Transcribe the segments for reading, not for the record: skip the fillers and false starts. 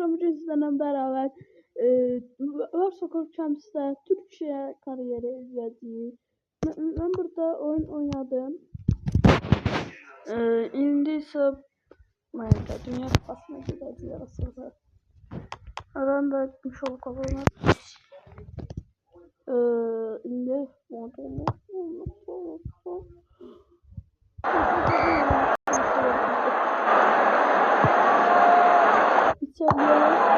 arkadaşlar bugün sizlerle beraber World Soccer Champs'te Türkiye kariyeri izlediği ben burada oyun oynadım. Şimdi ise Dünya Kupası'na gideceğiz sonra. Ben de etmiş olup kazanır. Şimdi modelini İçeriye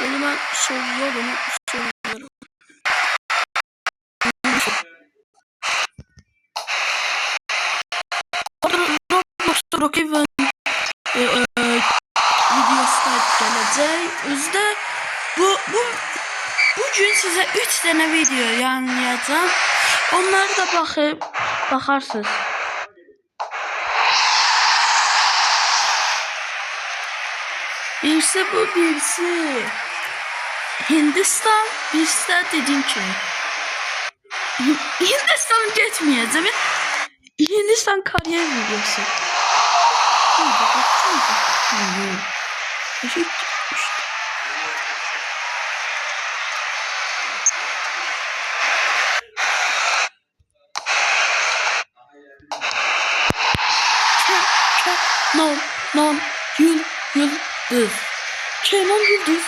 Elime soruyor beni soruyorum. Roblox'ta Rockhaven videosu da gelecek. Özde bugün size 3 tane video yayınlayacağım. Onları da bakarsınız. Birisi bu, birisi Hindistan, birisi de dediğim gibi Hindistan'ı geçmeyeceğim. Hindistan kariyer videosu. Yıldız. Kenan Yıldız.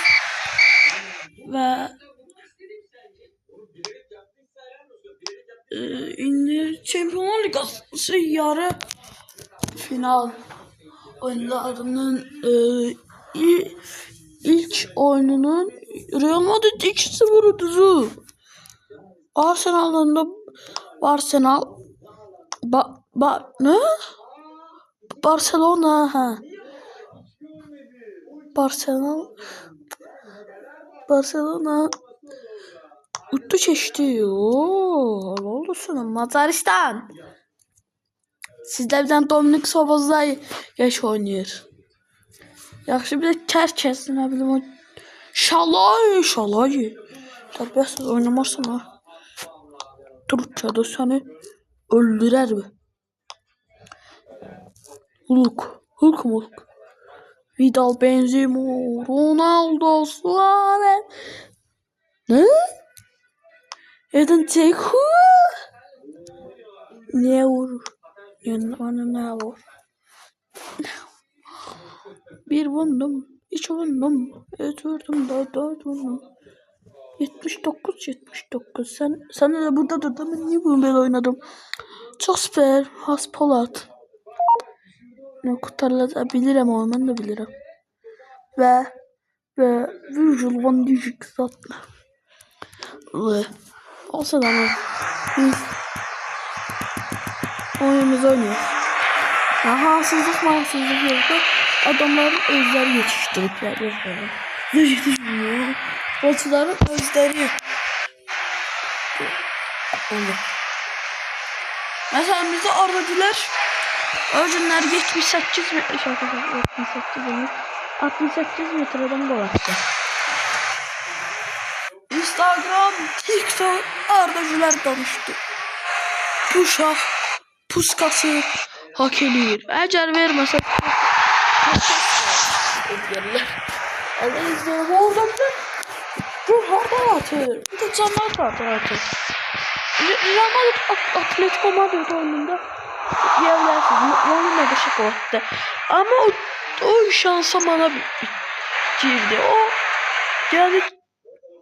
Ve şimdi Şampiyonlar Ligi yarı final oyunlarının ilk oyununun Real Madrid 2-0 düzü. Arsenal'ın da ne? Barcelona ha. Barcelona uttu çeşdi. Oldu sana Macaristan. Sizdə bir tane Dominik Szoboszlai yaş oynayır. Yaxşı bir de Kerkez, ne bileyim o Şalay. Tərbiyəsiz oynamazsan ha. Türkçədə səni öldürər mi? Hulk. Vidal, Benzema, Ronaldo, Suarez. Ne? Eden Dzeko. Ne vurur? Yani ne vurur? Bir vurdum, hiç vurdum, üç vurdum, dört vurdum. 79. Sen de burada durdun. Ben niye bunu böyle oynadım? Çok süper. Haspolat. Ne kurtarılabilirim ama ben de bilirim. Ve Virgil van Dijk zaten. Ve olsa da ama biz oyunumuzu oynuyoruz. Haksızlık yoktu. Adamların özleri yetiştiripler böyle. Futbolcuların özleri. Mesela bizde aracılar o günler 68 metreden gol attı. Instagram, TikTok aracılar danıştı. Uşaq puskası hak eləyir. Əgər verməsə Allah izləyir. Oradan harda atır. Bir de canlar atır. Real Madrid Atletico Madrid oyununda diyebilirsiniz. Oyunla da şık oldu. Ama o şansa bana girdi. O yani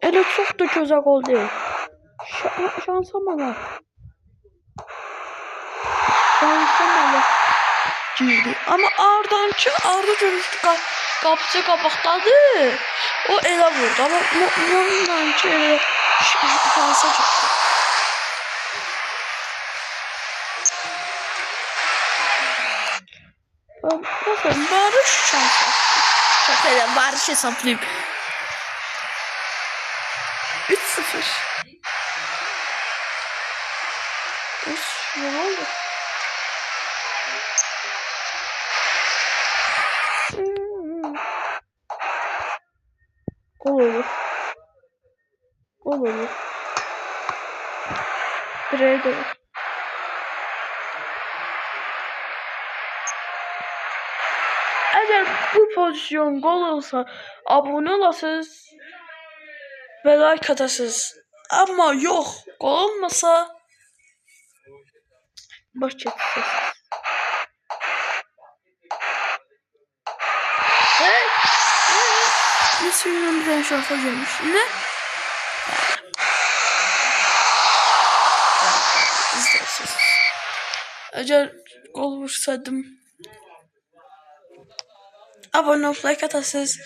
öyle çok da güzel gol değil. Şansa bana. girdi. Ama Ardancı Arda görmüşdü qapıcı qabaqdadır. O elə vurdu. Ama Mondancı elə şansa çıxdı. Bakın Barış şansa. Şaka elə Barış hesablayayım. 3-0. Ne oldu? Gol olur. Gol olur. Direğe de var. Eğer bu pozisyon gol olsa abone olasınız ve like atasınız. Ama yok, gol olmasa baş çekeceğiz. Hey! Messi'nin bir tane şansa gelmiş. Ne? İzlersiniz. Eğer gol vursaydım abone olup like atasınız.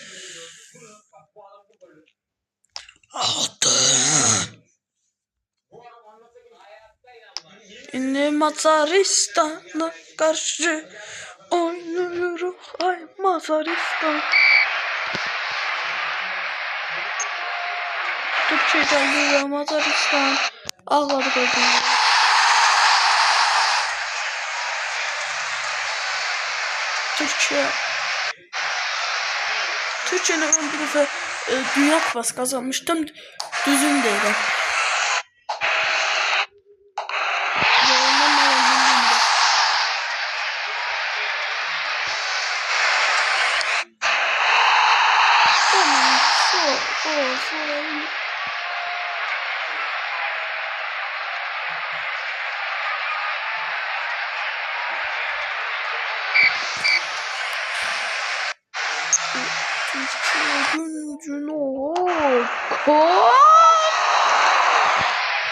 Yine Macaristan'a karşı oynuyoruz. Ay Macaristan. Türkçe geldi ya Macaristan. Ağladık o gün. Türkçe'nin ön bir defa Dünya Kupası kazanmıştım. Düzüm değil.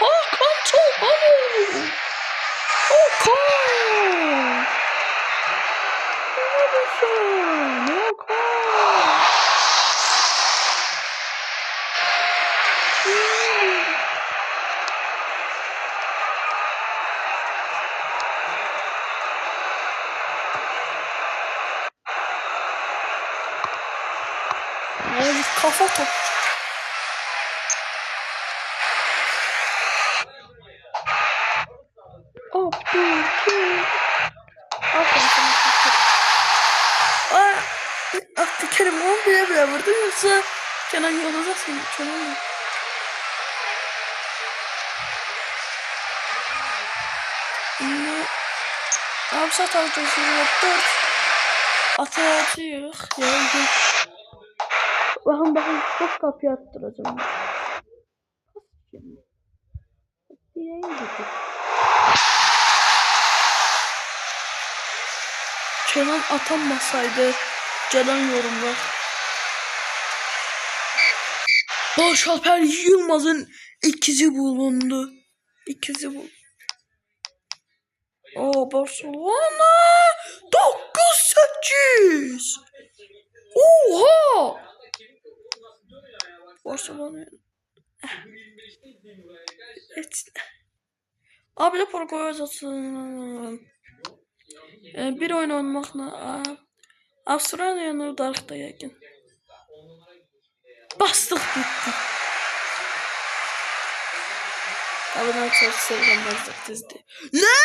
Hakan Çalhanoğlu. Hakan. Hakan. Yani kafa top. Abdülkerim. Abdülkerim onu bile vurdu yoksa Kenan yolda seni Kenan mı? Hamsat altıncısını 4 atacağız. Yani bakın çok kapıyı attıracağım. Direğe gidiyor. Kenan atanmasaydı gelen yorumlar. Barış Alper Yılmaz'ın ikizi bulundu. O Barcelona 9-8. Oha! Barcelona. Evet. Abi de para koyacaksın. Bir oyun oynamakla Avustralya'nın Urdarlıqda yəqin. Bastık bitti. Abone çok sevmezdik dizdi. Ne?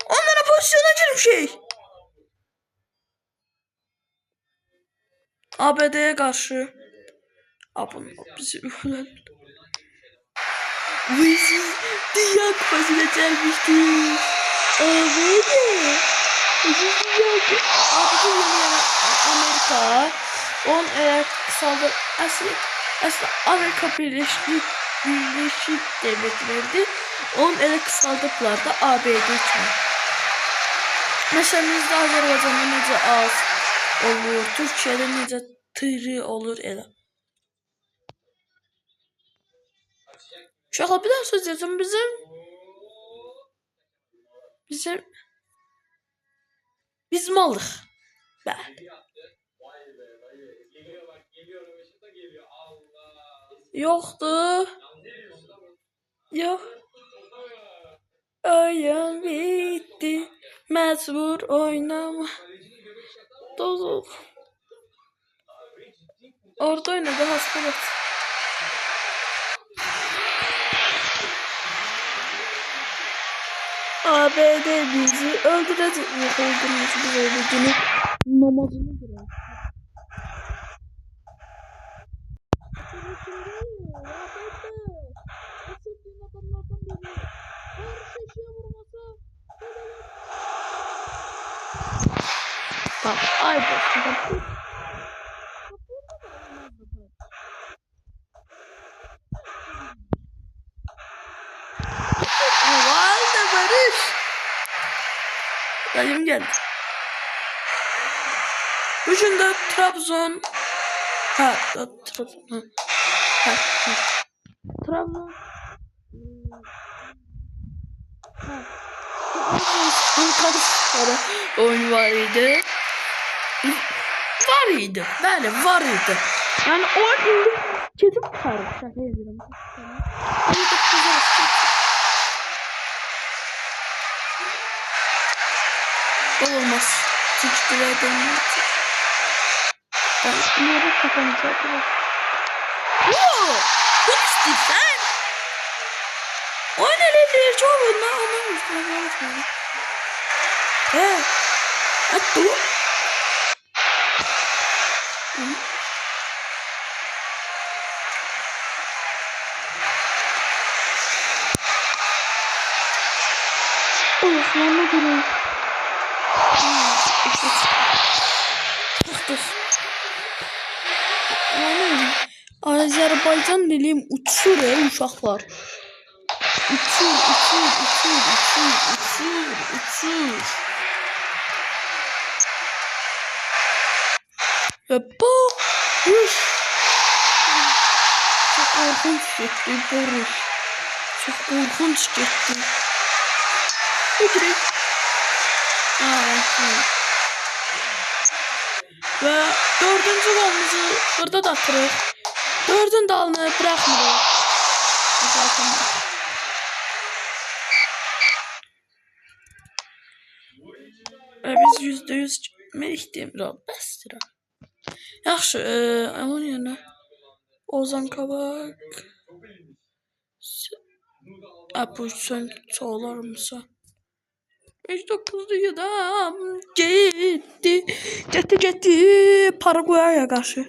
Onlara pozisyona girmiş. ABD'ye karşı. Abone bizi ölen. Bizi Dünya Kupası'na gelmişti. ABD. Abi Amerika. Onun kısaldı. Aslında Amerika Birleşik Devletleri. Onun ele kısaldıkları da ABD için. Mesela bizde Azerbaycan'da necə az olur, Türkiye'de necə tırı olur elə. Uşaqlar bir daha söz yazın bizim Biz malıq. Bəli. Yoxdur. Yox. Oyun bitti. Məcbur oynama. Dozul. Orada oynadı hastalık. ABD bizi öldürecek. Yok öldürmesi biz öldürdüğünü namazını bırak. Bak ay bak. Valde Barış. Dayım geldi. Bugün de Trabzon. Trabzon. Trabzon. Trabzon oyun var idi. Bəli, var idi. Yani o indi kedib çıxarıb. Şaka edirəm. Olmaz. Sıçtıradım. Ben nerede kapanacak? Ooo! Bu istiyorsan. O ne dedi? Çok bunlar anlamış. He. Hatta o. Yanına gireyim. Yani Azerbaycan dilim uçur uşaqlar. Uçur. Ve bu çok korkunç gitti Barış. Çok korkunç gitti. Direkt. Ve 4. golümüzü burada da atırıq. 4'ün dalını bırakmırıq. Ve biz %100 çəkmək demir. Bəsdir. Yaxşı, onun yerine Ozan Kabak. Bu sen çoğalar mısın? 59 yıldan gitti Paraguay'a karşı.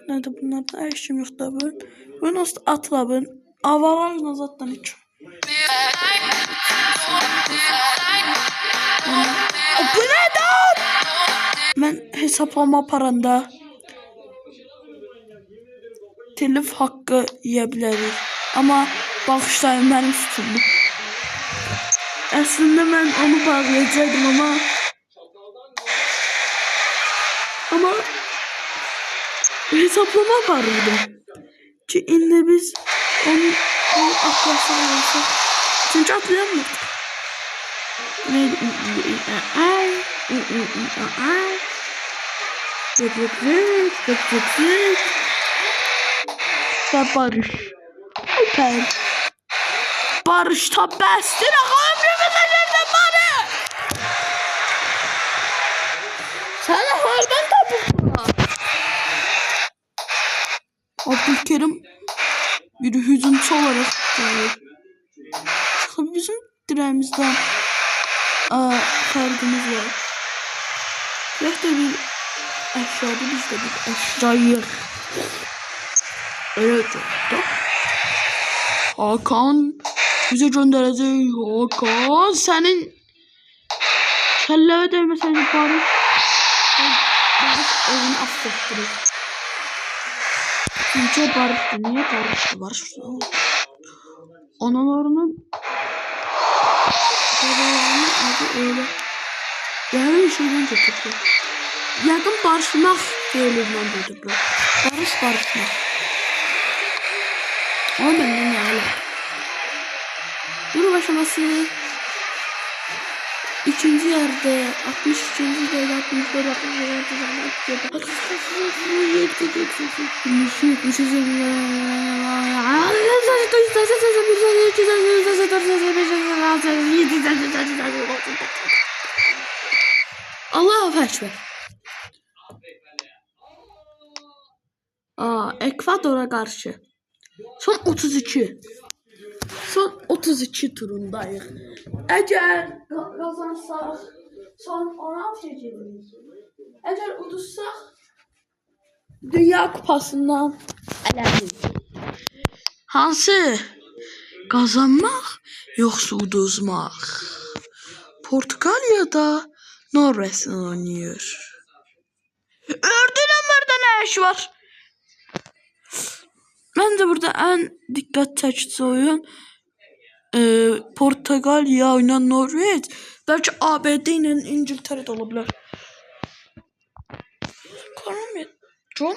Nerede bunlardan her şeyim yok da bu. Bu nasıl atla bu? Avarajla zaten hiç. Bu neden? Ben hesaplama paranda telif hakkı yiyebilirim. Ama bağışlayın benim suçumdu. Aslında ben onu bağlayacaktım ama hesaplama vardı ki indi biz onu atlasak çünkü atlayamadık. Neydi? Ve Barış. Okay. Barış ta bəsdir ömrümüzə gəldən Barış. Səni hardan tapıblar? Abdülkerim bir hücumçu olarak gelir. Tabii bizim direğimizden fərqimiz var. Rəhdə bir əşyadır, biz də bir əşyayıq. Evet. Hakan bize gönderecek. Hakan senin kelleme değmeseydi Barış evini affettirir. Çünkü Barış Barış'tı. Analarının babalarının adı öyle. Yani şeyden getirdi. Yakın barışmak diyelimden getirdi. Barışmak. Ama benden ne hala. Dur başlaması. İkinci yerde 63. değil 64 Allahu Ekber. Ekvador'a karşı. Son 32. Son 32 turundayıq. Əgər qazansaq son 16 gedirik. Əgər uduzsaq Dünya Kupasından ələdik. Hansı? Qazanmaq yoxsa uduzmaq? Portugaliyada Norveçlə oynayır. Ördün burada nə iş var? Bence burada en dikkat çekici oyun Portekaliya oynayan Norveç, belki ABD ile İngiltere de olabilir. Kolombiya, John.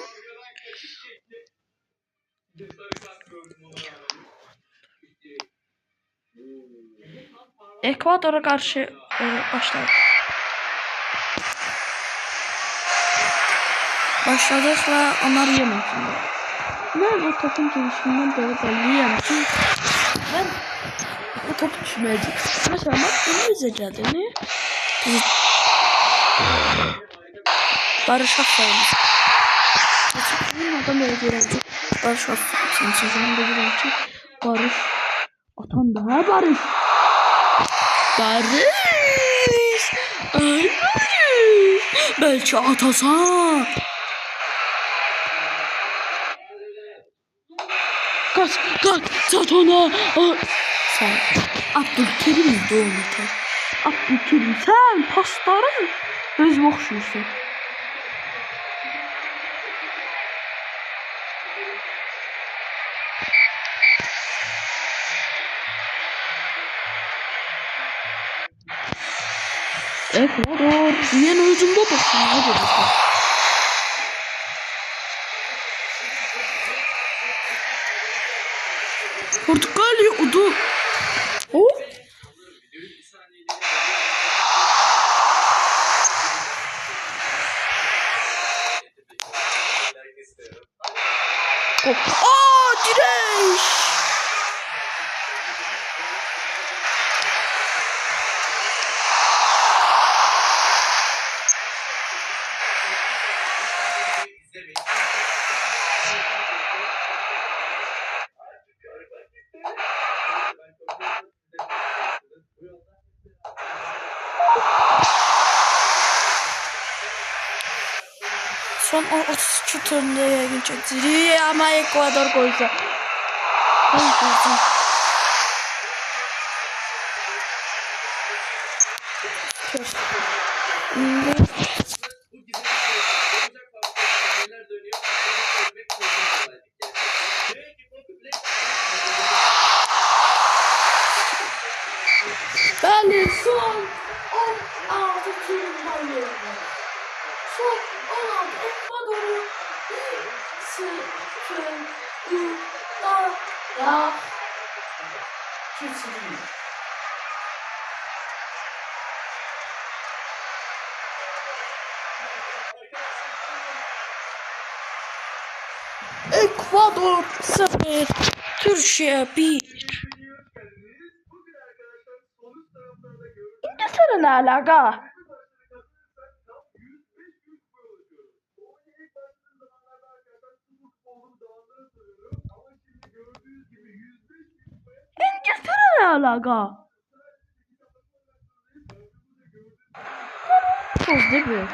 Ekvador'a karşı başladık. Başladık ve onlar yemedim. Ben bu topun gelişinden beri belliyim ki ben bu topu düşmeyeceğim. Mesela bak bunu izleyeceğini Barış Akfay'ımız. Benim adam öyle diyelim. Barış Akfay'ımız. Sözüm de diyelim ki Barış. Atan daha Barış. Barış. Ay Barış. Belki atasan. Kaç, sat ona. Sen Abdülkerim doğumludur. Abdülkerim sen pasların özüme oxşuyursun. Ekvador yeni hücumda başlıyor. Portugalya udu. Oh. Direş. Son 32 turnuvaya geçecek ama Ekvador koysa. Ben son 16 turnuvayı. Son 16 Ekvador'u 0'da geçiriyor. Ekvador 0, Türkiye 1. İngiltere ne alaka? İngiltere ne alaka? Çok değil mi?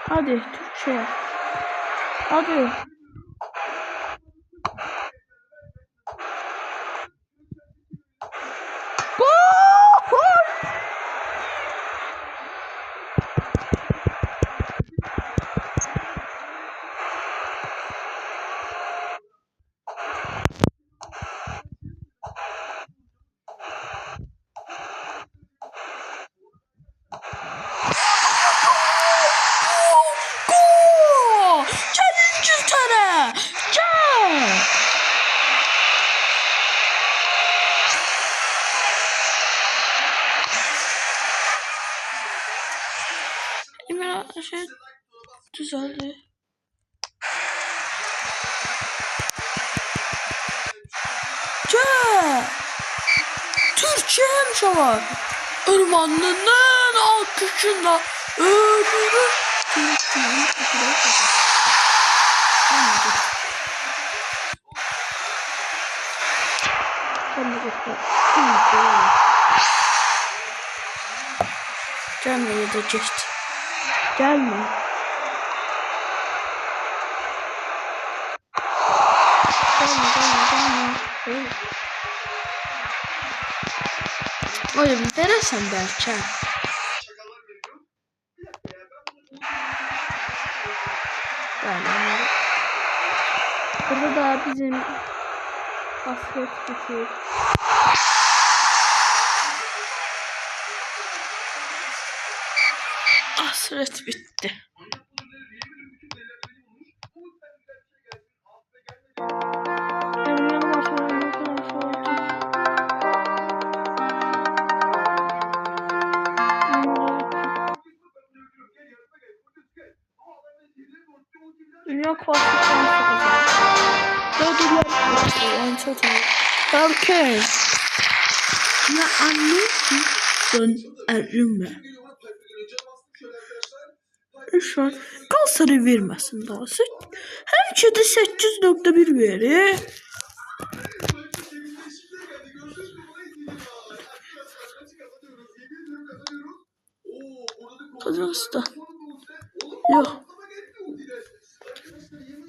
Hadi Türkçe. Hadi. Her şey düzeldi. Türkçe hemşire ırmanının alkışında öldürür. Gelme ya da geçti. Gelme. Gelme. Oyun verirsen belki. Burada da bizim basket bitiyor. Hasret bitti. Dünya Kupası çok iyi. Belki. Ya anne sen erime. Şu an Galatasaray vermesin daha. Hem de 8.1 verir. Kazakistan. Yok.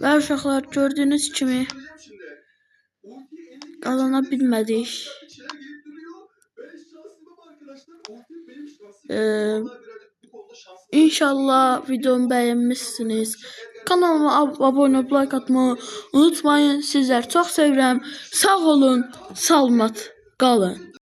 Ve uşaqlar gördüğünüz kimi kazanabilmedik. İnşallah videomu beğenmişsiniz. Kanalıma abone olup like atmayı unutmayın. Sizler çok sevirəm. Sağ olun, salamat qalın.